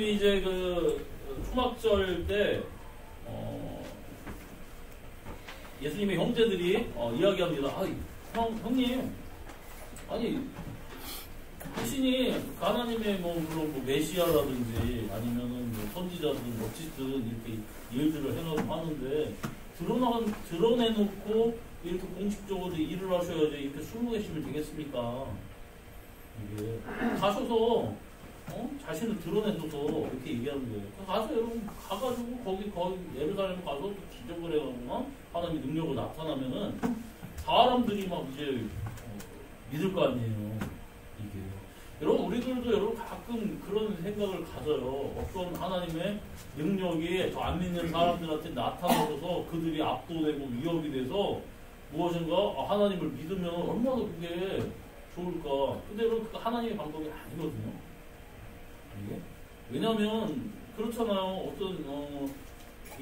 이제 초막절 때 예수님의 형제들이 이야기합니다. 형님, 아니 자신이 하나님의 물론 메시아라든지 아니면은 선지자든 어쨌든 이렇게 일들을 해가지고 하는데 드러내놓고 이렇게 공식적으로 일을 하셔야지 이렇게 숨고 계시면 되겠습니까? 이게 가셔서 자신을 드러내줘서 이렇게 얘기하는 거예요. 가서 여러분 가가지고 거기 예루살렘 가서 또 기적을 해가거나 하나님의 능력을 나타나면은 사람들이 막 이제 믿을 거 아니에요. 이게 여러분 우리들도 여러분 가끔 그런 생각을 가져요. 어떤 하나님의 능력이 더 안 믿는 사람들한테 나타나서 그들이 압도되고 위협이 돼서 무엇인가 하나님을 믿으면 얼마나 그게 좋을까. 근데 여러분 그 하나님의 방법이 아니거든요. 왜냐면 그렇잖아요. 어떤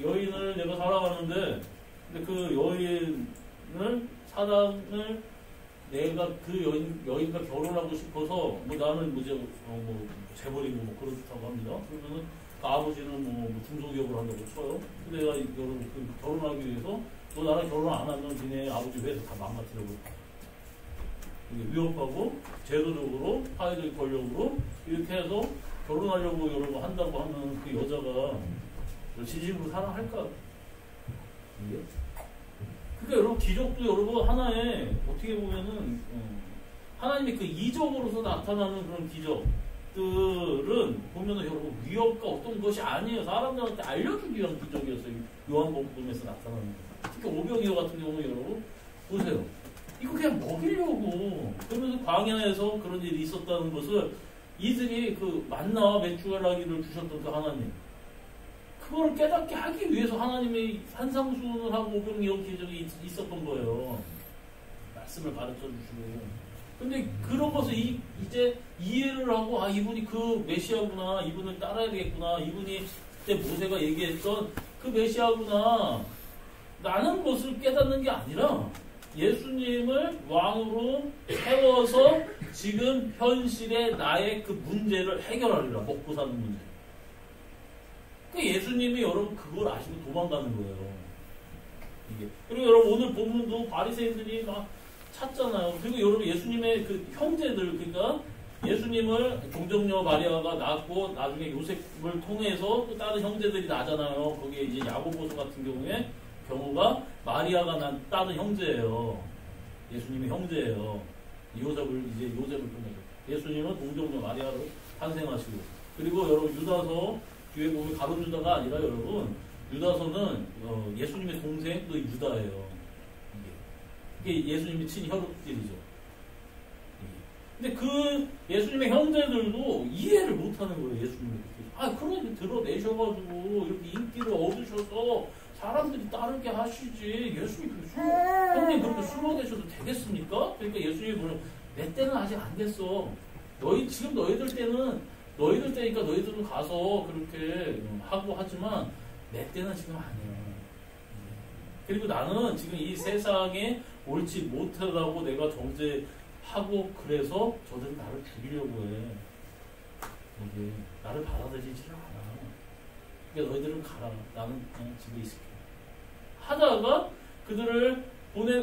여인을 내가 사랑하는데 근데 그 여인을 사랑을 내가 그 여인과 결혼하고 싶어서 나는 재벌이고 그렇다고 합니다. 그러면은 그 아버지는 중소기업을 한다고 쳐요. 근데 내가 여러분 결혼하기 위해서 너 나랑 결혼 안 하면 니네 아버지 회사 다 망가뜨려고 위협하고 제도적으로 사회적 권력으로 이렇게 해서 결혼하려고 여러분 한다고 하면 그 여자가 진심으로 사랑할까? 그러니까 여러분 기적도 여러분 하나의 어떻게 보면은 하나님의 그 이적으로서 나타나는 그런 기적들은 보면은 여러분 위협과 어떤 것이 아니에요. 사람들한테 알려주기 위한 기적이었어요. 요한복음에서 나타나는 거. 특히 오병이어 같은 경우는 여러분 보세요. 이거 그냥 먹이려고 그러면서 광야에서 그런 일이 있었다는 것을 이들이 그 만나와 메추라기를 주셨던 그 하나님 그걸 깨닫게 하기 위해서 하나님의 산상수훈을 하고 오병이어 기적이 있었던 거예요. 말씀을 가르쳐 주시고 근데 그런 것을 이제 이해를 하고 이분이 그 메시아구나 이분을 따라야 되겠구나 이분이 그때 모세가 얘기했던 그 메시아구나 라는 것을 깨닫는 게 아니라 예수님을 왕으로 세워서 지금 현실의 나의 그 문제를 해결하리라. 먹고 사는 문제. 예수님이 여러분 그걸 아시고 도망가는 거예요. 이게. 그리고 여러분 오늘 본문도 바리새인들이 막 찾잖아요. 그리고 여러분 예수님의 그 형제들 그러니까 예수님을 동정녀 마리아가 낳고 나중에 요셉을 통해서 또 다른 형제들이 나잖아요. 거기에 이제 야고보서 같은 경우가 마리아가 난 다른 형제예요. 예수님의 형제예요. 요셉을 통해서. 예수님은 동정녀 마리아로 탄생하시고. 그리고 여러분 유다서 뒤에 보면 가룟 유다가 아니라 여러분 유다서는 예수님의 동생 또 유다예요. 이게 예수님의 친혈육들이죠. 근데 그 예수님의 형제들도 이해를 못하는 거예요. 예수님을. 그러니 드러내셔가지고 이렇게 인기를 얻으셔서 사람들이 따르게 하시지. 예수님 형님 그렇게 숨어 계셔도 되겠습니까? 그러니까 예수님이 뭐냐 내 때는 아직 안 됐어. 지금 너희들 때니까 너희들은 가서 그렇게 하고 하지만 내 때는 지금 아니야. 그리고 나는 지금 이 세상에 옳지 못하다고 내가 정죄하고 그래서 저들은 나를 죽이려고 해. 나를 받아들이지 않아. 그러니까 너희들은 가라. 나는 그냥 집에 있을게. 하다가 그들을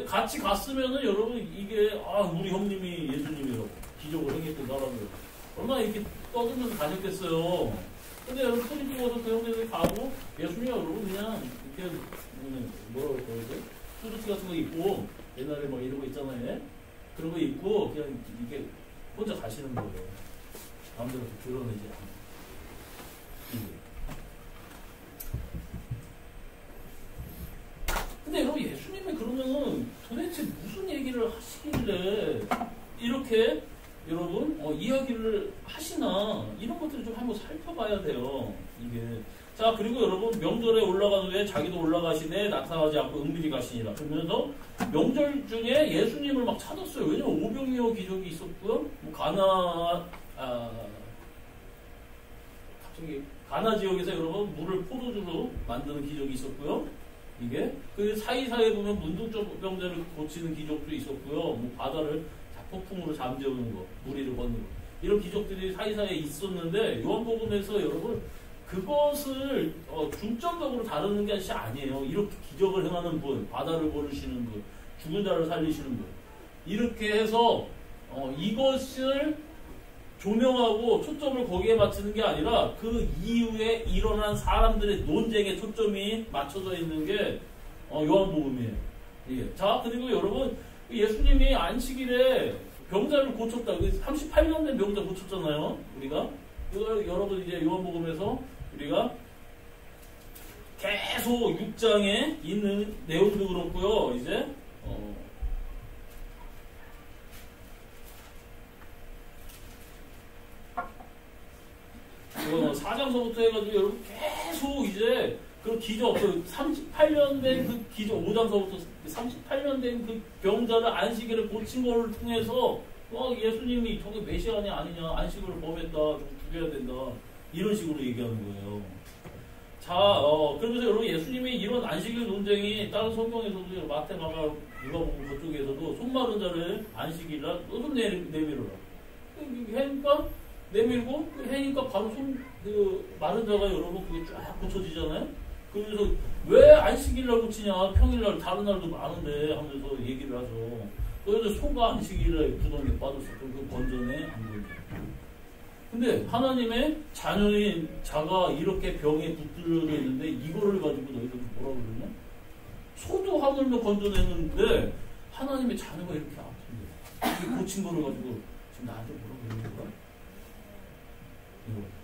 같이 갔으면은 여러분 이게 우리 형님이 예수님이라고 기적을 행했던 사람이라고 얼마나 이렇게 떠들면서 가셨겠어요. 근데 여러분 손이 죽어서 그 형제들이 가고 예수님이 여러분 그냥 이렇게 뭐라고 그러죠? 수두티 같은 거 입고 옛날에 이런 거 있잖아요. 그런 거 입고 그냥 이렇게 혼자 가시는 거예요. 마음대로 드러내지 않고. 근데 여러분 예수님이 그러면은 도대체 무슨 얘기를 하시길래 이렇게 여러분 이야기를 하시나 이런 것들을 좀 한번 살펴봐야 돼요. 이게 자 그리고 여러분 명절에 올라간 후에 자기도 올라가시되 나타나지 않고 은밀히 가시니라. 그러면서 명절 중에 예수님을 막 찾았어요. 왜냐면 오병이어 기적이 있었고요. 가나 지역에서 여러분 물을 포도주로 만드는 기적이 있었고요. 이게 그 사이사이에 보면 문둥병자를 고치는 기적도 있었고요. 바다를 폭풍으로 잠재우는 거, 무리를 걷는 거. 이런 기적들이 사이사이에 있었는데 요한복음에서 여러분 그것을 중점적으로 다루는 게 아니에요. 이렇게 기적을 행하는 분, 바다를 거르시는 분, 죽은 자를 살리시는 분, 이렇게 해서 이것을 조명하고 초점을 거기에 맞추는 게 아니라 그 이후에 일어난 사람들의 논쟁에 초점이 맞춰져 있는 게 요한복음이에요. 예. 자, 그리고 여러분 예수님이 안식일에 병자를 고쳤다. 38년 된 병자 고쳤잖아요. 우리가 여러분 이제 요한복음에서 우리가 계속 6장에 있는 내용도 그렇고요. 이제 4장서부터 해가지고 여러분 계속 이제 그 기적, 38년 된 그 기적, 5장서부터 38년 된 그 병자를 안식일에 고친 거를 통해서 예수님이 저게 메시아니 아니냐, 안식을 범했다, 죽여야 된다, 이런 식으로 얘기하는 거예요. 자, 그러면서 여러분 예수님이 이런 안식일 논쟁이 다른 성경에서도 마태, 마가, 누가복음 그쪽에서도 손 마른 자를 안식일날 좀 내밀어라. 그러니까 내밀고 해니까 바로 마른 자가 여러분 그게 쫙 고쳐지잖아요. 그래서 왜 안식일날 고치냐, 평일날 다른 날도 많은데 하면서 얘기를 하죠. 그래서 소가 안식일날 구덩이에 빠졌어. 그럼 그 건전해 안 건전해? 근데 하나님의 자녀인 자가 이렇게 병에 붙들려 있는데 이거를 가지고 너희들 뭐라 그러냐? 소도 하물며 건져내는데 하나님의 자녀가 이렇게 아픈데 고친 거를 가지고 지금 나한테 뭐라 그러는 거야?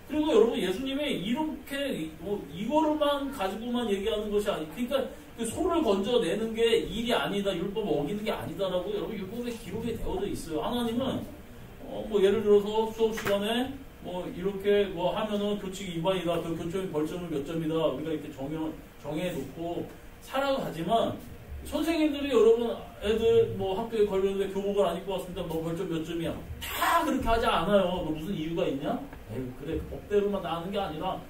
그리고 여러분 예수님이 이렇게 이거를만 가지고만 얘기하는 것이 아니, 그러니까 그 소를 건져내는 게 일이 아니다, 율법을 어기는 게 아니다라고 여러분 율법에 기록이 되어져 있어요. 하나님은 예를 들어서 수업 시간에 이렇게 하면은 교칙 위반이다, 그 교점 벌점은 몇 점이다, 우리가 이렇게 정해놓고 살아가지만 선생님들이 여러분 애들 학교에 걸렸는데 교복을 안 입고 왔습니다. 너 벌점 몇 점이야? 다 그렇게 하지 않아요. 너 무슨 이유가 있냐? 에이, 그래, 그 법대로만 다 하는 게 아니라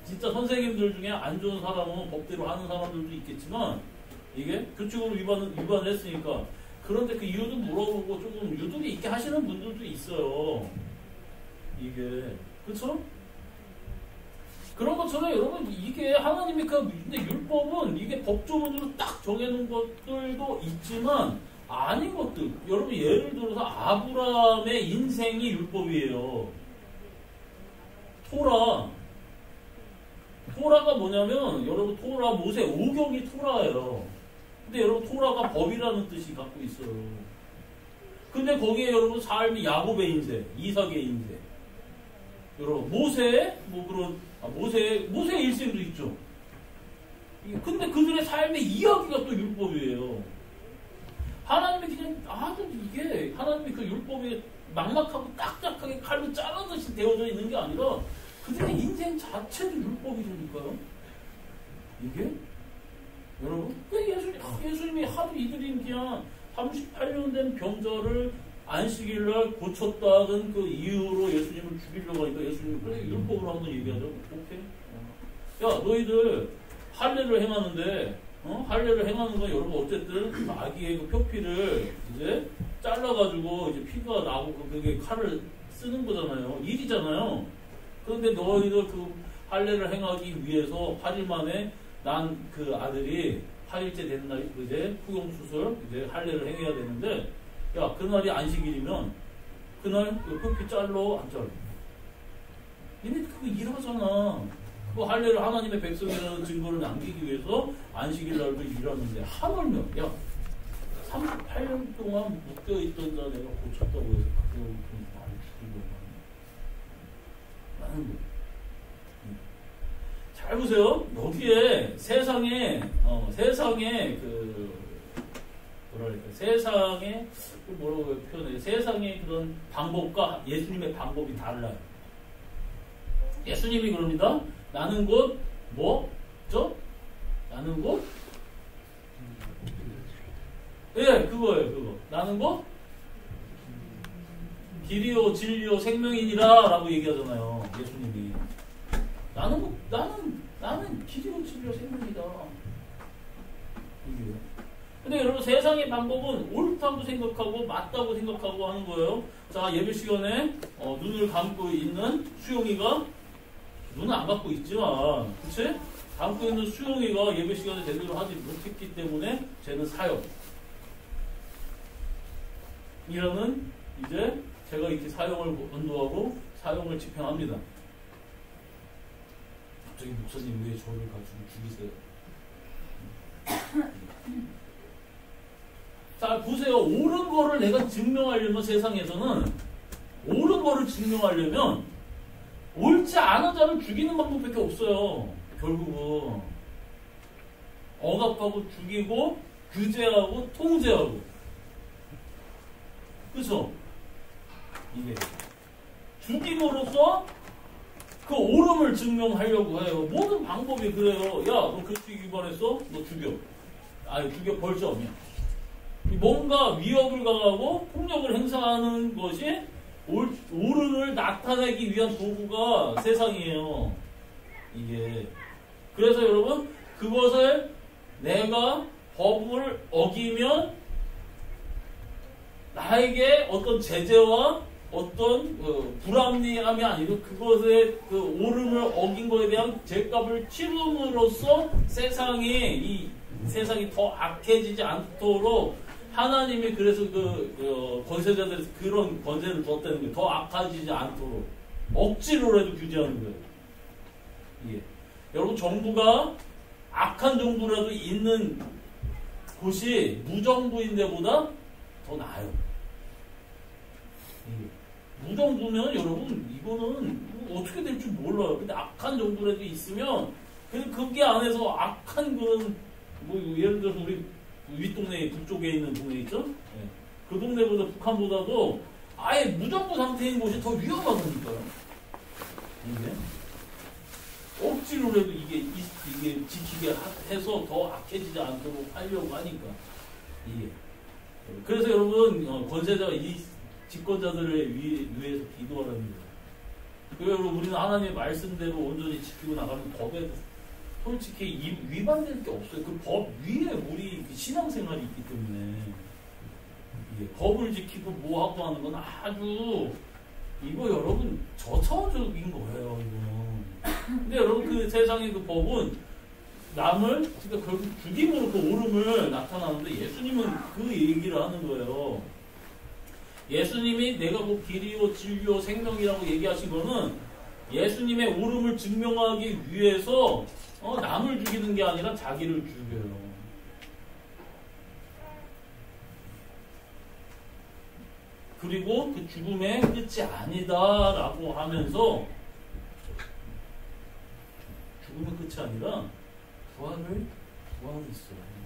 진짜 선생님들 중에 안 좋은 사람은 법대로 하는 사람들도 있겠지만 이게 규칙으로 위반을 했으니까. 그런데 그 이유도 물어보고 조금 유도리 있게 하시는 분들도 있어요. 이게 그렇죠? 그런 것처럼 여러분 이게 하나님이 근데 율법은 이게 법조문으로 딱 정해놓은 것들도 있지만 아닌 것들. 여러분 예를 들어서 아브라함의 인생이 율법이에요. 토라가 뭐냐면 여러분 토라 모세 5경이 토라예요. 근데 여러분 토라가 법이라는 뜻이 갖고 있어요. 근데 거기에 여러분 삶이 야곱의 인생, 이삭의 인생, 여러분 모세의 모세의 일생도 있죠. 근데 그들의 삶의 이야기가 또 율법이에요. 하나님이 그냥 이게 하나님이 그 율법에 막막하고 딱딱하게 칼로 자르듯이 되어져 있는 게 아니라 그들의 인생 자체도 율법이라니까요. 이게 여러분 예수님이 하도 이들이 그냥 38년 된 병자를 안식일날 고쳤다는 그 이유로 예수님을 죽이려고 하니까 예수님이 그래 율법으로 한번 얘기하자. 오케이. 야 너희들 할례를 행하는데 할례를 행하는 건 여러분 어쨌든 아기의 그 표피를 이제 잘라가지고 이제 피가 나고 그게 칼을 쓰는 거잖아요. 일이잖아요. 그런데 너희들 그 할례를 행하기 위해서 8일 만에 난 그 아들이 8일째 되는 날이 이제 후용수술 이제 할례를 행해야 되는데 야 그날이 안식일이면 그날 그 표피 잘러 안 잘러? 얘네 그거 일하잖아. 그 할례를 하나님의 백성이라는 증거를 남기기 위해서 안식일 날도 일하는데 하물며 야 38년 동안 묶여있던 자 내가 고쳤다고 해서 그거 많이 죽이려고 하는 거야. 잘 보세요. 여기에 세상에 그 뭐랄까 세상에 뭐라고 표현해요? 세상의 그런 방법과 예수님의 방법이 달라요. 예수님이 그럽니다. 나는 곧 나는 곧 그거예요. 그거 나는 곧 길이요 진리요 생명이니라 라고 얘기하잖아요. 예수님이 나는 길이요 진리요 생명이다. 근데 여러분 여러분 세상의 방법은 옳다고 생각하고 맞다고 생각하고 하는 거예요. 자, 예배 시간에 눈을 감고 있는 수용이가 눈은 안 감고 있지만, 그치? 감고 있는 수용이가 예배 시간에 제대로 하지 못했기 때문에 쟤는 사형. 이라는 이제 제가 이렇게 사형을 언도하고 사형을 집행합니다. 갑자기 목사님 왜 저를 가지고 죽이세요? 자, 보세요. 옳은 거를 내가 증명하려면 세상에서는 옳은 거를 증명하려면 옳지 않은 자를 죽이는 방법밖에 없어요. 결국은 억압하고 죽이고 규제하고 통제하고, 그쵸? 이게 죽임으로써 그 옳음을 증명하려고 해요. 모든 방법이 그래요. 야, 너 규칙 위반했어? 너 죽여. 아니, 죽여 벌점이야. 뭔가 위협을 가하고 폭력을 행사하는 것이 옳음을 나타내기 위한 도구가 세상이에요. 이게. 그래서 여러분, 그것을 내가 법을 어기면 나에게 어떤 제재와 어떤 불합리함이 아니고 그것의 그 옳음을 어긴 것에 대한 죄값을 치름으로써 이 세상이 더 악해지지 않도록 하나님이 그래서 권세자들에서 그런 권세를 줬다는 거예요. 더 악해지지 않도록 억지로라도 규제하는 거예요. 예. 여러분, 정부가 악한 정부라도 있는 곳이 무정부인데보다 더 나아요. 예. 무정부면 여러분 이거는 어떻게 될지 몰라요. 근데 악한 정부라도 있으면 그게 안에서 악한 그런 예를 들어서 우리 윗동네 북쪽에 있는 동네 있죠? 예. 그 동네보다 북한보다도 아예 무정부 상태인 곳이 더 위험하다니까요. 이게 억지로라도 이게 지키게 해서 더 악해지지 않도록 하려고 하니까. 이게. 그래서 여러분, 권세자가 이 집권자들을 위해서 기도하라는 거예요. 그리고 여러분, 우리는 하나님의 말씀대로 온전히 지키고 나가면 법에 솔직히 위반될 게 없어요. 그 법 위에 우리 신앙생활이 있기 때문에. 이게 법을 지키고 뭐하고 하는 건 아주 이거 여러분 저차원적인 거예요. 이거. 근데 여러분, 그 세상의 그 법은 남을 그러니까 결국 죽임으로 그 옳음을 나타나는데, 예수님은 그 얘기를 하는 거예요. 예수님이 내가 그 길이요 진리요 생명이라고 얘기하신 거는 예수님의 옳음을 증명하기 위해서 남을 죽이는 게 아니라 자기를 죽여요. 그리고 그 죽음의 끝이 아니다라고 하면서 죽음의 끝이 아니라 부활이 있어요.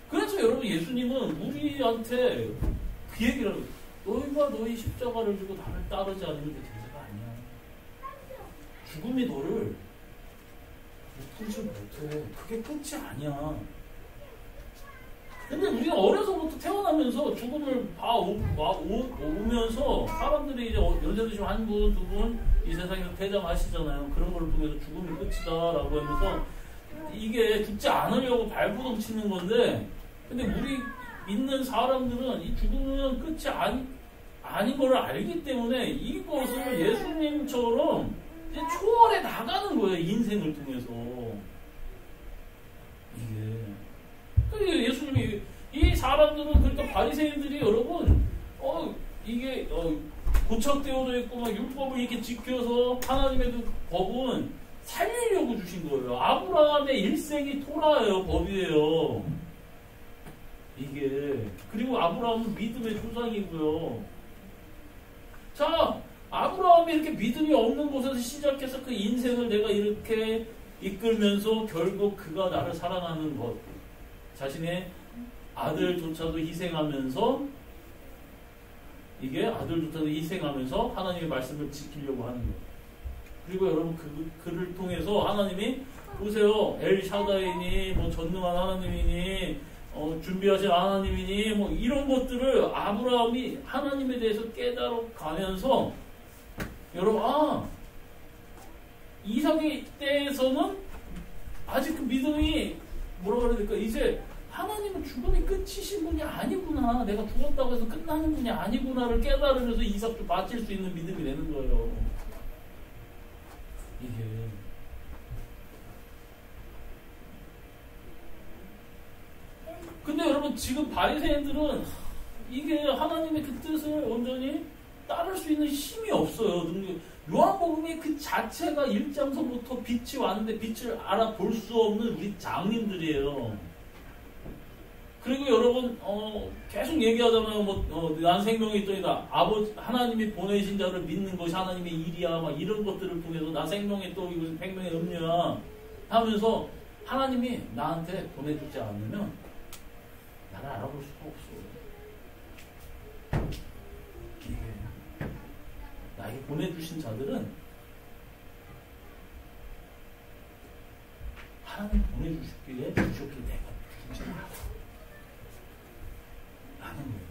그래서 여러분, 예수님은 우리한테 그 얘기를 하고, 너희가 너희 십자가를 지고 나를 따르지 않으면 그 제자가 아니야. 죽음이 너를 풀지 못해. 그게 끝이 아니야. 근데 우리가 어려서부터 태어나면서 죽음을 오면서 사람들이 이제 연세드시면 한 분, 두 분 이 세상에서 퇴장하시잖아요. 그런 걸 통해서 죽음이 끝이다라고 하면서 이게 죽지 않으려고 발부동 치는 건데, 근데 우리 믿는 사람들은 이 죽음은 끝이 아닌 걸 알기 때문에 이것을 예수님처럼 이제 초월해 나가는 거예요. 인생을 통해서. 이게. 예수님이, 이 사람들은, 그러니까 바리새인들이 여러분, 이게, 고착되어져 있고, 막 율법을 이렇게 지켜서 하나님의 그 법은 살리려고 주신 거예요. 아브라함의 일생이 토라예요. 법이에요. 이게. 그리고 아브라함은 믿음의 조상이고요. 자, 아브라함이 이렇게 믿음이 없는 곳에서 시작해서 그 인생을 내가 이렇게 이끌면서 결국 그가 나를 사랑하는 것, 자신의 아들조차도 희생하면서, 이게 아들조차도 희생하면서 하나님의 말씀을 지키려고 하는 것. 그리고 여러분, 그를 통해서 하나님이, 보세요, 엘샤다이니, 뭐 전능한 하나님이니, 준비하신 하나님이니, 뭐 이런 것들을 아브라함이 하나님에 대해서 깨달아 가면서, 여러분, 이삭의 때에서는 아직 그 믿음이 뭐라 그래야 될까? 이제 하나님은 죽음이 끝이신 분이 아니구나. 내가 죽었다고 해서 끝나는 분이 아니구나를 깨달으면서 이삭도 바칠 수 있는 믿음이 되는 거예요. 이게. 근데 여러분 지금 바리새인들은 이게 하나님의 그 뜻을 온전히 따를 수 있는 힘이 없어요. 요한복음이 그 자체가 1장서부터 빛이 왔는데 빛을 알아볼 수 없는 우리 장님들이에요. 그리고 여러분 계속 얘기하잖아요. 난 생명이 있더이다. 아버지 하나님이 보내신 자를 믿는 것이 하나님의 일이야. 막 이런 것들을 통해서 나 생명의 떡이고 생명의 음료야 하면서 하나님이 나한테 보내주지 않으면 나를 알아볼 수가 없어. 나에게 보내주신 자들은 하나님 보내주셨기에 내가 주지 않아. 라는 거예요.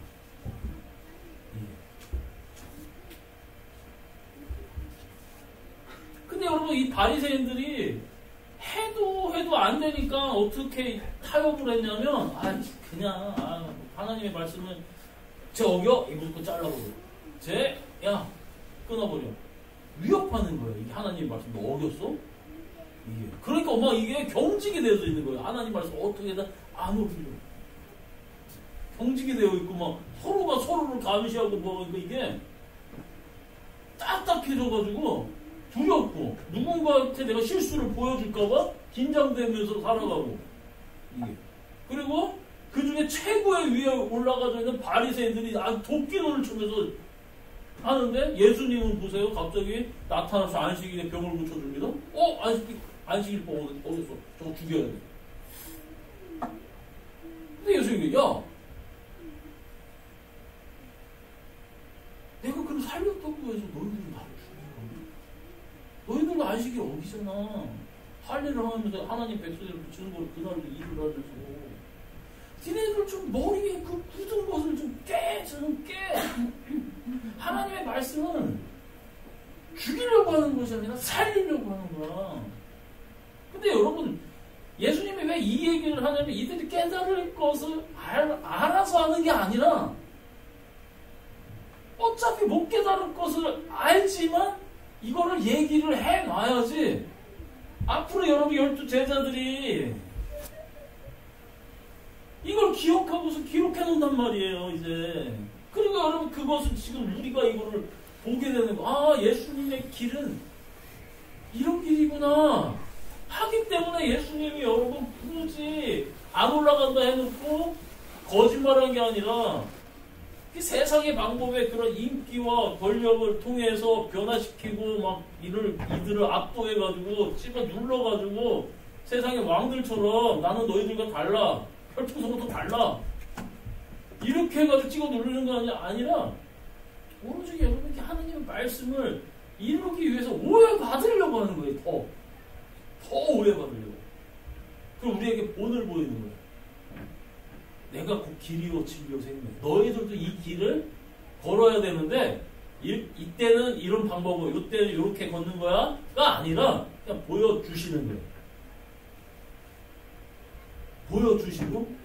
근데 여러분 이 바리새인들이 해도 안 되니까 어떻게 타협을 했냐면 그냥 하나님의 말씀은 쟤 어겨? 이거 그 잘라버려. 야 끊어버려. 위협하는 거예요. 이게 하나님의 말씀 너 어겼어? 이게. 그러니까 막 이게 경직이 되어져 있는 거예요. 하나님 말씀 어떻게든 안 어기려. 경직이 되어 있고 막 서로가 서로를 감시하고 그러니까 이게 딱딱해져가지고 두렵고 누군가한테 내가 실수를 보여줄까봐 긴장되면서 살아가고 이게. 그리고 그 중에 최고의 위에 올라가져 있는 바리새인들이 도끼눈을 치면서 하는데 예수님은 보세요. 갑자기 나타나서 안식일에 병을 고쳐줍니다. 안식일법 어딨어? 저거 죽여야 돼. 근데 예수님이 내가 그럼 살렸다고 해서 너희들이 나를 죽이는 거니? 너희들도 안식일 어기잖아. 할 일을 하면서 하나님 백성들을 붙이는 걸 그날도 일을 하면서 니네들 좀 머리에 그 굳은 것을 좀 깨. 하나님의 말씀은 죽이려고 하는 것이 아니라 살리려고 하는 거야. 근데 여러분 예수님이 왜 이 얘기를 하냐면 이들이 깨달을 것을 알아서 하는 게 아니라 어차피 못 깨달을 것을 알지만 이거를 얘기를 해놔야지 앞으로 여러분 12 제자들이 이걸 기억하고서 기록해 놓는단 말이에요, 이제. 그리고 여러분 그것은 지금 우리가 이거를 보게 되는 거. 예수님의 길은 이런 길이구나 하기 때문에 예수님이 여러분 굳이 안 올라간다 해놓고 거짓말한 게 아니라 세상의 방법에 그런 인기와 권력을 통해서 변화시키고 막 이들을 압도해가지고 집어 눌러가지고 세상의 왕들처럼 나는 너희들과 달라. 혈통성부터 달라. 이렇게 해가지고 찍어 누르는 거 아니라 오로지 여러분께 하나님의 말씀을 이루기 위해서 오해받으려고 하는 거예요. 더 오해받으려고. 그럼 우리에게 본을 보이는 거예요. 내가 곧 길이요 진리요 생명. 너희들도 이 길을 걸어야 되는데 이때는 이런 방법으로 이때는 이렇게 걷는 거야가 아니라 그냥 보여주시는 거예요. 보여주시고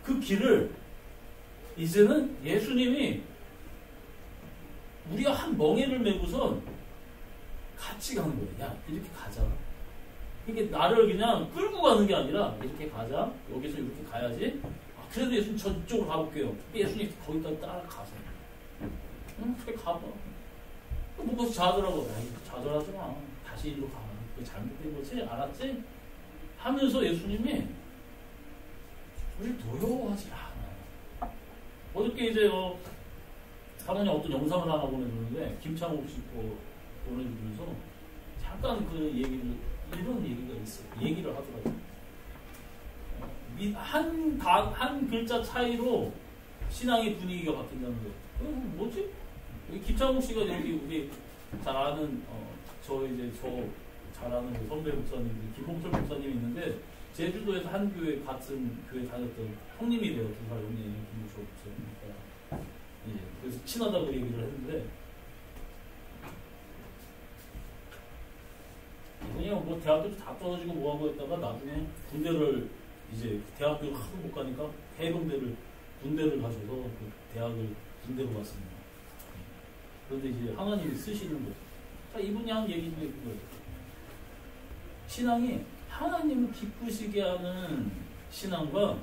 그 길을 이제는 예수님이 우리가 한 멍에를 메고선 같이 가는 거예요. 야 이렇게 가자. 이게 나를 그냥 끌고 가는 게 아니라 이렇게 가자. 여기서 이렇게 가야지. 그래도 예수님 저쪽으로 가볼게요. 예수님 거기까지 따라가세요. 그래 가봐. 뭐 거기서 좌절하고 좌절하지 마. 다시 일로 가. 그게 잘못된 거지? 알았지? 하면서 예수님이 우리 두려워하지 않아. 어저께 이제 사모님 어떤 영상을 하나 보내줬는데 김창욱 씨 보내주면서 잠깐 그 이런 얘기가 있어요. 얘기를 하더라고요. 한 글자 차이로 신앙의 분위기가 바뀐다는 거예요. 뭐지? 김창욱 씨가 여기 우리 잘 아는 저 잘 아는 선배 목사님 김봉철 목사님이 있는데 제주도에서 한 교회 같은 교회 다녔던 형님이래요. 2살 형님 김봉철 목사님. 그래서 친하다고 얘기를 했는데 이분이 뭐 대학교도 다 떨어지고 뭐하고 했다가 나중에 군대를 이제 대학교를 하도 못 가니까 해병대를 군대를 가셔서 그 대학을 군대로 갔습니다. 그런데 이제 하나님이 쓰시는 거죠. 자, 이분이 한 얘기 중에 그거예요. 신앙이 하나님을 기쁘시게 하는 신앙과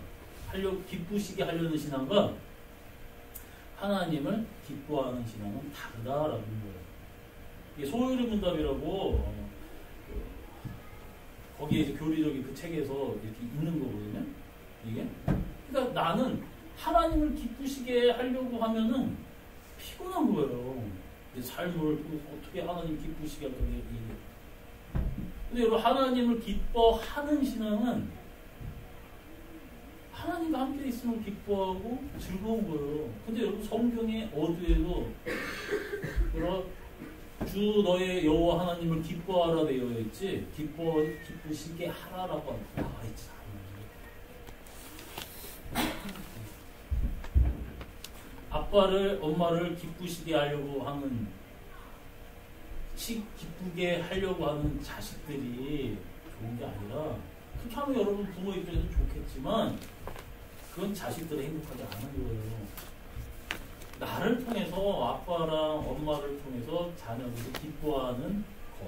기쁘시게 하려는 신앙과 하나님을 기뻐하는 신앙은 다르다라는 거예요. 이게 소요리 문답이라고 거기에 이제 교리적인 그 책에서 이렇게 있는 거거든요. 이게. 그러니까 나는 하나님을 기쁘시게 하려고 하면은 피곤한 거예요. 내 삶을 어떻게 하나님 기쁘시게 할 건데. 근데 여러분, 하나님을 기뻐하는 신앙은 하나님과 함께 있으면 기뻐하고 즐거운 거예요. 근데 여러분, 성경의 어디에도 주 너의 여호와 하나님을 기뻐하라 되어 있지 기쁘시게 하라라고 나와 있지 않아요. 아빠를 엄마를 기쁘시게 하려고 하는 기쁘게 하려고 하는 자식들이 좋은 게 아니라 그렇게 하면 여러분 부모 입장에서 좋겠지만 그건 자식들이 행복하지 않은 거예요. 나를 통해서 아빠랑 엄마를 통해서 자녀들이 기뻐하는 것.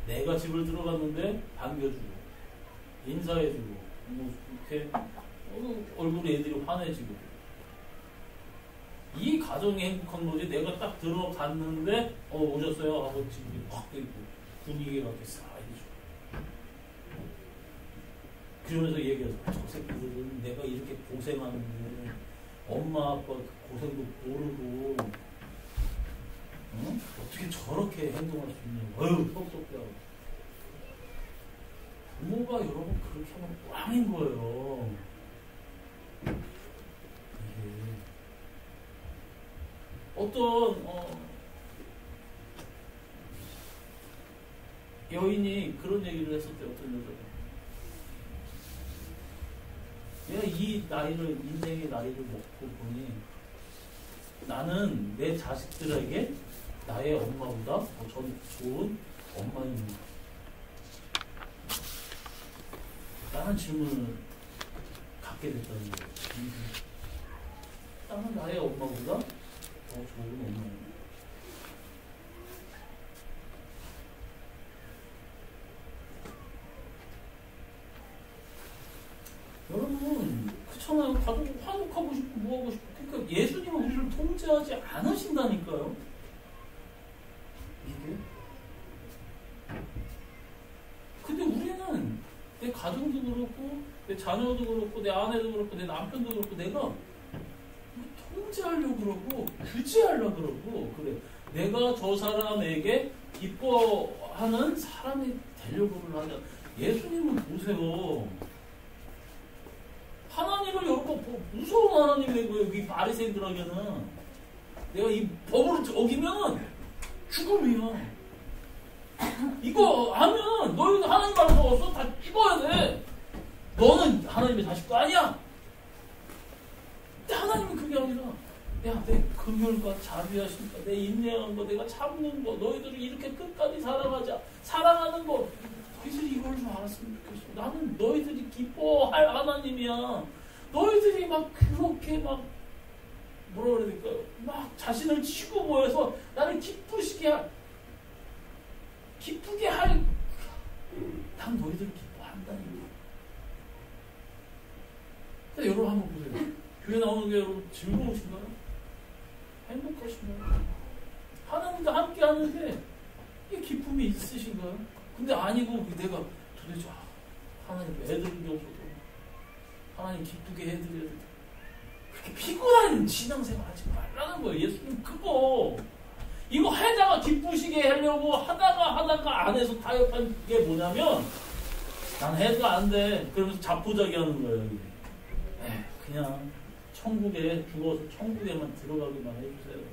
내가 집을 들어갔는데 반겨주고 인사해주고 뭐 이렇게 얼굴에 애들이 환해지고 이 가정이 행복한 거지. 내가 딱 들어갔는데 오셨어요 하고 집이 확 되고 분위기가 이렇게 싸해지고 그러면서 얘기해서 저 새끼들은 내가 이렇게 고생하는데 엄마 아빠 고생도 모르고 응? 어떻게 저렇게 행동할 수 있냐고 어휴 섭섭해하고 부모가 여러분 그렇게 하면 꽝인 거예요. 이게 어떤 여인이 그런 얘기를 했었대. 어떤 여자가 내가 이 나이를 인생의 나이를 먹고 보니 나는 내 자식들에게 나의 엄마보다 더 좋은 엄마입니다. 라는 질문을 갖게 됐다는 거예요. 나는 나의 엄마보다 더 좋은 엄마입니다. 여러분, 그렇잖아요. 가족 화목하고 싶고 뭐하고 싶고. 그러니까 예수님은 우리를 통제하지 않으신다니까요. 이게. 근데 우리는 내 가정도 그렇고 내 자녀도 그렇고 내 아내도 그렇고 내 남편도 그렇고 내가 통제하려고 그러고 규제하려고 그러고 그래. 내가 저 사람에게 기뻐하는 사람이 되려고를 하자. 예수님은 보세요. 하나님을 여러분 무서운 하나님이고 여기 바리새인들에게는 내가 이 법을 어기면 죽음이야. 이거 하면 너희는 하나님 말씀 없어 다 죽어야 돼. 너는 하나님의 자식도 아니야. 근데 하나님은 그게 아니라 야, 내 긍휼과 자비하심과 내 인내하는 거, 내가 참는 거, 너희들이 이렇게 끝까지 살아가자. 사랑하는 거. 너희들이 이걸 좀 알았으면 좋겠어. 나는 너희들이 기뻐할 하나님이야. 너희들이 막 그렇게 막 뭐라 그래야 될까요? 막 자신을 치고 보여서 나를 기쁘게 할 난 너희들 기뻐한다니까. 근데 여러분 한번 보세요. 교회 나오는 게 여러분 즐거우신가요? 행복하신가요? 하나님과 함께 하는데 이 기쁨이 있으신가요? 근데 아니고 내가 도대체 하나님 애들이 없어도 하나님 기쁘게 해드려야 돼. 그렇게 피곤한 신앙생활 하지 말라는 거예요. 예수님 그거 이거 하다가 기쁘시게 하려고 하다가 안 해서 타협한 게 뭐냐면 난 해도 안 돼. 그러면서 자포자기 하는 거예요. 그냥 천국에 죽어서 천국에만 들어가기만 해주세요.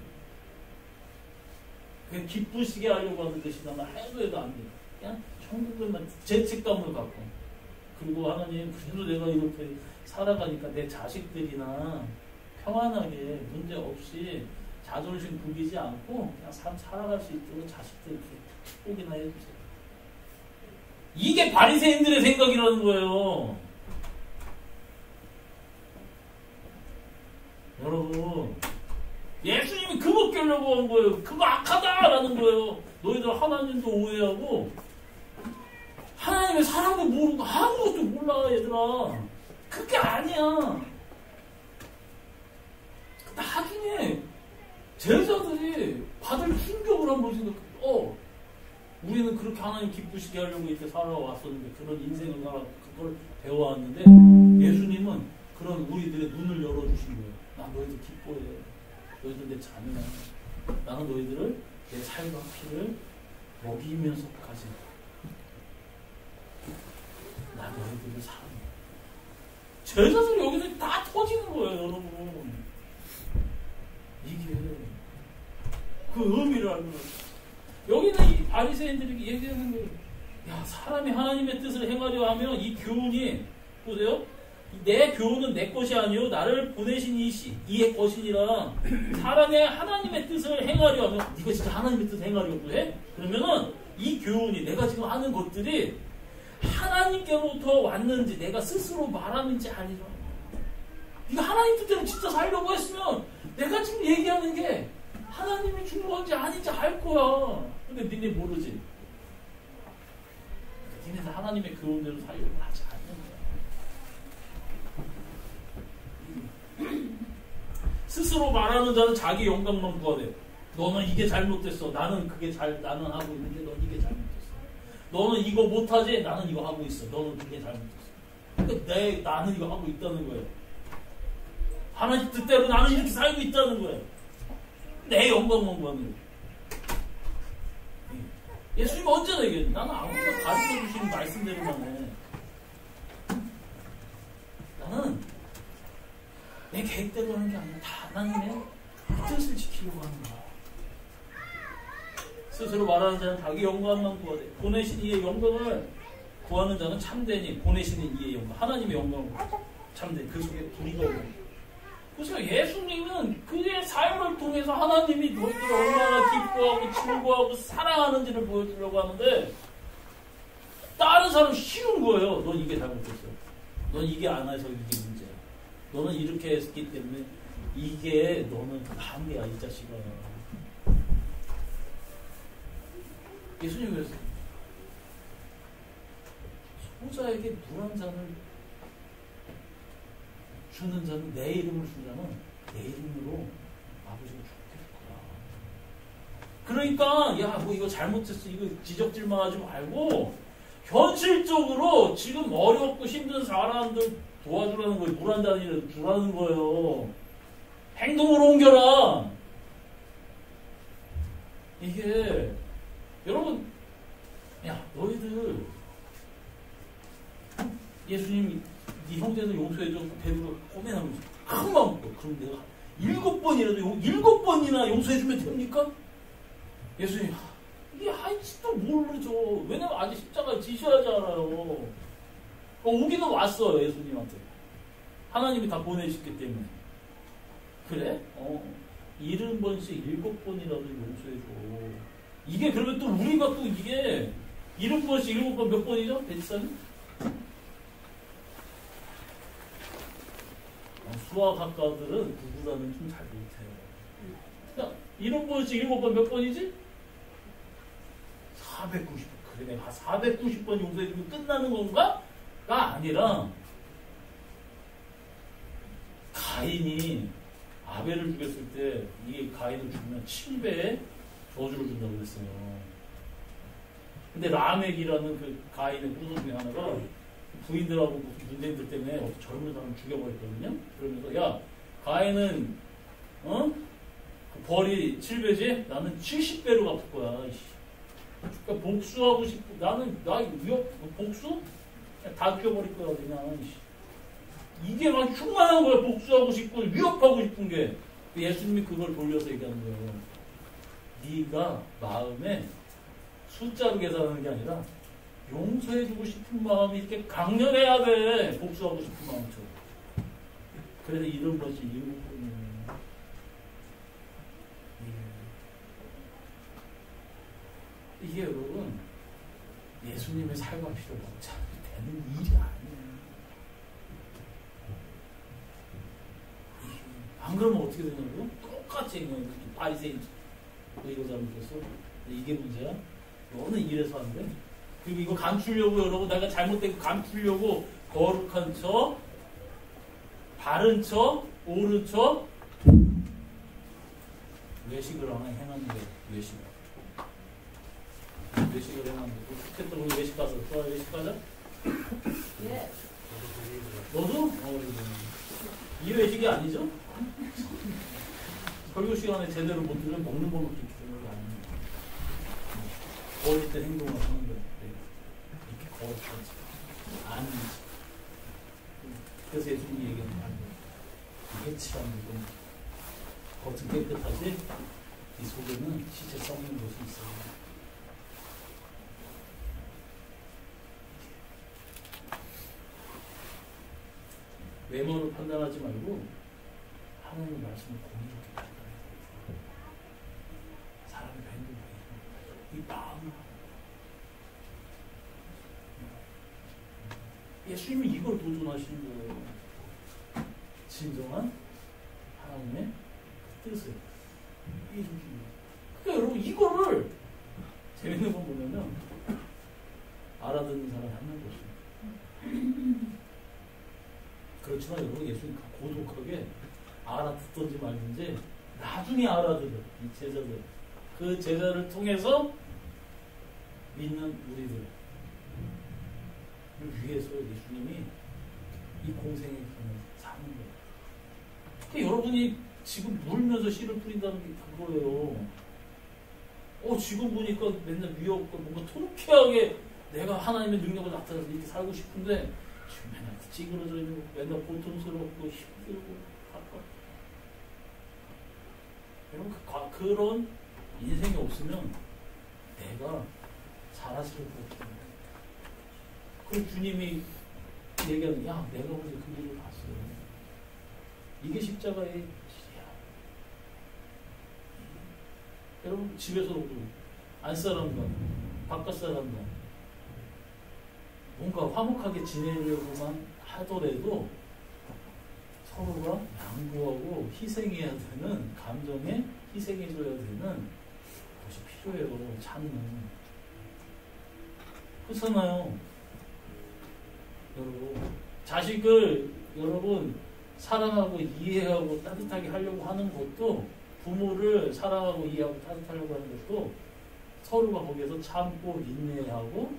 그냥 기쁘시게 하려고 하는 것이나 해도 안 돼. 그냥 천국에만 죄책감을 갖고. 그리고 하나님 그래도 내가 이렇게 살아가니까 내 자식들이나 평안하게 문제 없이 자존심 부리지 않고 그냥 삶 살아갈 수 있도록 자식들 이렇게 축복이나 해주세요. 이게 바리새인들의 생각이라는 거예요. 여러분, 예수님이 그거 깨려고 한 거예요. 그거 악하다라는 거예요. 너희들 하나님도 오해하고 하나님의 사랑도 모르고 아무것도 몰라 얘들아. 그게 아니야. 나중에 제자들이 받을 충격을 한번 생각해. 우리는 그렇게 하나님 기쁘시게 하려고 이렇게 살아왔었는데, 그런 인생을 그걸 배워왔는데, 예수님은 그런 우리들의 눈을 열어주신 거예요. 나 너희들 기뻐해. 너희들 내 자녀야. 나는 너희들을 내 살과 피를 먹이면서까지 나 너희들을 사랑해. 제자들이 여기서 다 터지는 거예요, 여러분. 이게 그 의미를 알고, 여기는 이 바리새인들이 얘기하는 거예요. 야, 사람이 하나님의 뜻을 행하려 하면 이 교훈이, 보세요, 내 교훈은 내 것이 아니요 나를 보내신 이의 것이니라. 사람이 하나님의 뜻을 행하려 하면, 네가 진짜 하나님의 뜻을 행하려고 해? 그러면은 이 교훈이, 내가 지금 하는 것들이 하나님께로부터 왔는지 내가 스스로 말하는지 아니라, 네가 하나님 뜻대로 진짜 살려고 했으면 내가 지금 얘기하는 게 하나님이 준 건지 아닌지 알 거야. 근데 니네 모르지. 니네는 하나님의 교훈대로 살려고 하지 않는 거야. 스스로 말하는 자는 자기 영광만 구하래. 너는 이게 잘못됐어. 나는 나는 하고 있는데 넌 이게 잘못됐어. 너는 이거 못하지? 나는 이거 하고 있어. 너는 그게 잘못됐어. 그러니까 나는 이거 하고 있다는 거예요. 하나님 뜻대로 나는 이렇게 살고 있다는 거예요. 내 영광만 구하는 거예요. 예수님 언제나 얘기해요. 나는 아무나 가르쳐 주시는 말씀대로만 해. 나는 내 계획대로 하는 게 아니라 다 하나님의 뜻을 지키려고 하는 거야. 스스로 말하는 자는 자기 영광만 구하되 보내신 이의 영광을 구하는 자는 참되니, 보내시는 이의 영광, 하나님의 영광을 참되니, 그 속에 불의가 없는. 그래서 예수님은 그의 삶을 통해서 하나님이 너희들을 얼마나 기뻐하고 즐거워하고 사랑하는지를 보여주려고 하는데, 다른 사람 쉬운 거예요. 넌 이게 잘못했어. 넌 이게 안 해서 이게 문제야. 너는 이렇게 했기 때문에 이게 너는 한계야, 이 자식아. 예수님이 그랬어요. 소자에게 물 한 잔을 주는 자는, 내 이름을 준 자는 내 이름으로 아버지가 죽게 될 거야. 그러니까 야, 뭐 이거 잘못했어, 이거 지적질만 하지 말고 현실적으로 지금 어렵고 힘든 사람들 도와주라는 거예요. 물 한 잔이라도 주라는 거예요. 행동으로 옮겨라. 이게 여러분, 야, 너희들 예수님 네 형제들 용서해줘. 베드로 꼬매나면서 큰 마음 먹고, 그럼 내가 7번이나 용서해주면 됩니까? 예수님, 이게 아직도 모르죠. 왜냐면 아직 십자가에 지셔야 하지 않아요. 오기는 왔어요, 예수님한테. 하나님이 다 보내셨기 때문에. 그래? 70번씩 7번이라도 용서해줘. 이게 그러면 또 우리가 또 이게 70번씩 7번 몇 번이죠? 베티사님? 수학학과들은 누구라는 좀 잘 못해요. 그러니까 70번씩 7번 몇 번이지? 490번. 그래, 내가 490번 용서해주면 끝나는 건가? 가 아니라, 가인이 아벨을 죽였을 때 이 가인을 죽으면 7배의 저주를 준다고 그랬어요. 근데 라멕이라는 그 가인의 후손 중에 하나가 부인들하고 무슨 문제들 때문에 젊은 사람을 죽여버렸거든요. 그러면서, 야, 가인은 그 벌이 7배지? 나는 70배로 갚을 거야. 그러니까 복수하고 싶고, 나 복수? 다 죽여버릴 거야 그냥. 이게 막 흉만한 거야. 복수하고 싶고 위협하고 싶은 게. 예수님이 그걸 돌려서 얘기하는 거예요. 네가 마음에 숫자로 계산하는 게 아니라 용서해주고 싶은 마음이 이렇게 강렬해야 돼. 복수하고 싶은 마음처럼. 그래서 이런 것이 일부분이에요. 이게 여러분, 예수님의 삶과 필요가 참 되는 일이 아니에요. 안 그러면 어떻게 되냐고요? 똑같이 바리새인 의로자님께서 이게 문제야? 너는 이래서 안 돼? 그리고 이거 감추려고 여러분 내가 잘못된 거 감추려고 거룩한 척, 바른 척, 옳은 척 외식을 행하는 거예요. 외식을 행하는 거. 좋겠다. 우리 외식 가서 좋아 외식 가자? 예. 너도? 이 외식이 아니죠? 설교 시간에 제대로 못 들으면 먹는 걸로 이렇게 되는 게 아닙니다. 어릴 때 행동을 하는 거예요. 이렇게 거룩하지. 아니지. 그래서 예수님이 얘기하는 거 이게 치라는 건 겉은 깨끗하지 이 속에는 시체 썩는 것이 있어요. 외모로 판단하지 말고 하나님의 말씀을 공의롭게 판단해야 돼요. 사람이 행동을 이 마음을 예수님이 이걸 도전하시는 거예요. 진정한 하나님의 뜻을 이해주시는 거예요. 그러니까 여러분 이거를 재밌는 건 뭐냐면 알아듣는 사람이 한 명도 없습니다. 그렇지만 여러분 예수님 고독하게 알아듣든지 말든지 나중에 알아들어요. 이 제자들. 그 제자를 통해서 믿는 우리들 위해서 예수님이 이 공생의 길을 사는 거예요. 그러니까 여러분이 지금 물면서 씨를 뿌린다는 게 그거예요. 지금 보니까 맨날 위협과 뭔가 통쾌하게 내가 하나님의 능력을 나타내서 이렇게 살고 싶은데 지금 맨날 찌그러져 있는 거, 맨날 고통스럽고 힘들고 여러분 그런 인생이 없으면 내가 사라질 것 같아요. 그 주님이 얘기하는 야 내가 어제 그 일을 봤어요. 이게 십자가의 길이야. 여러분 집에서도 안사람과 바깥사람과 뭔가 화목하게 지내려고만 하더라도 서로가 양보하고 희생해야 되는 감정에 희생해줘야 되는 것이 필요해요. 참는 그렇잖아요. 여러분 자식을 여러분 사랑하고 이해하고 따뜻하게 하려고 하는 것도 부모를 사랑하고 이해하고 따뜻하려고 하는 것도 서로가 거기에서 참고 인내하고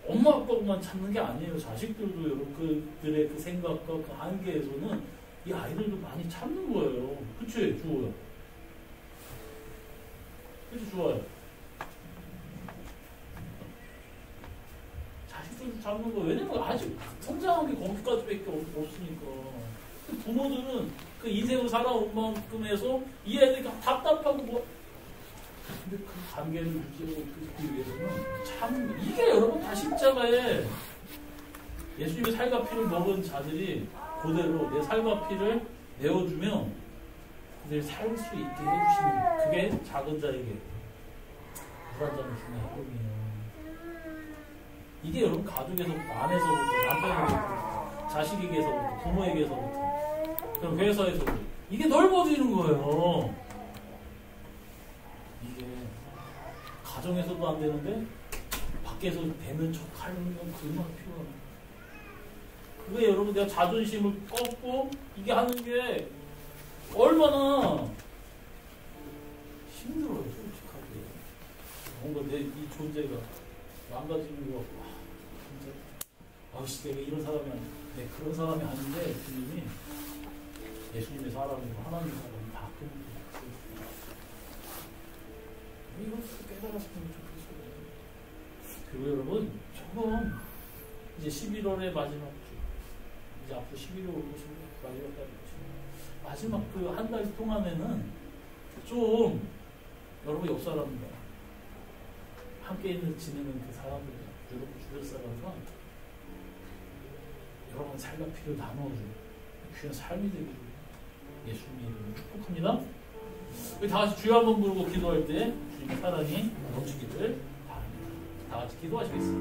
엄마 아빠만 참는 게 아니에요. 자식들도 여러분 그들의 그 생각과 그 한계에서는 이 아이들도 많이 참는 거예요. 그치? 주호야. 그치? 좋아요. 자식들도 참는 거예요. 왜냐면 아직 성장한 게 거기까지밖에 없으니까. 부모들은 그 인생을 살아온 만큼 해서 이 애들이 답답하고 근데 그 관계를 유지하기 위해서는 참 이게 여러분 다 십자가에 예수님의 살과 피를 먹은 자들이 그대로 내 살과 피를 내어주면 그들이 살 수 있게 해주시는 그게 작은 자에게 물 한 잔을 주는 행동이에요. 이게 여러분 가족에서부터 아내서부터 남편에게서부터 자식에게서부터 부모에게서부터 그럼 회사에서부터 이게 넓어지는 거예요. 이게 가정에서도 안 되는데 밖에서 되는 척 하는 건 얼마나 필요하나. 그게 여러분 내가 자존심을 꺾고 이게 하는 게 얼마나 힘들어요. 솔직하게 뭔가 내 이 존재가 망가지는 것 같고 진짜 내가 이런 사람이 아닌데 내 그런 사람이 아닌데 주님이 예수님의 사람이고 하나님의 사람이 다 끊는 이걸 깨달았으면 좋겠어요. 그리고 여러분 조금 이제 11월의 마지막 주 이제 앞으로 11월 올 것입니다. 마지막 달이죠. 마지막 그 한 달 동안에는 좀 여러분 옆 사람과 함께 있는 지내는 그 사람들 여러분 주변 사람과 여러분 삶과 피를 나눠주고 귀한 삶이 되기를 예수님의 이름으로 축복합니다. 우리 다 같이 주여 한번 부르고 기도할 때 주님의 사랑이 넘치기를 바랍니다. 다 같이 기도하시겠습니다.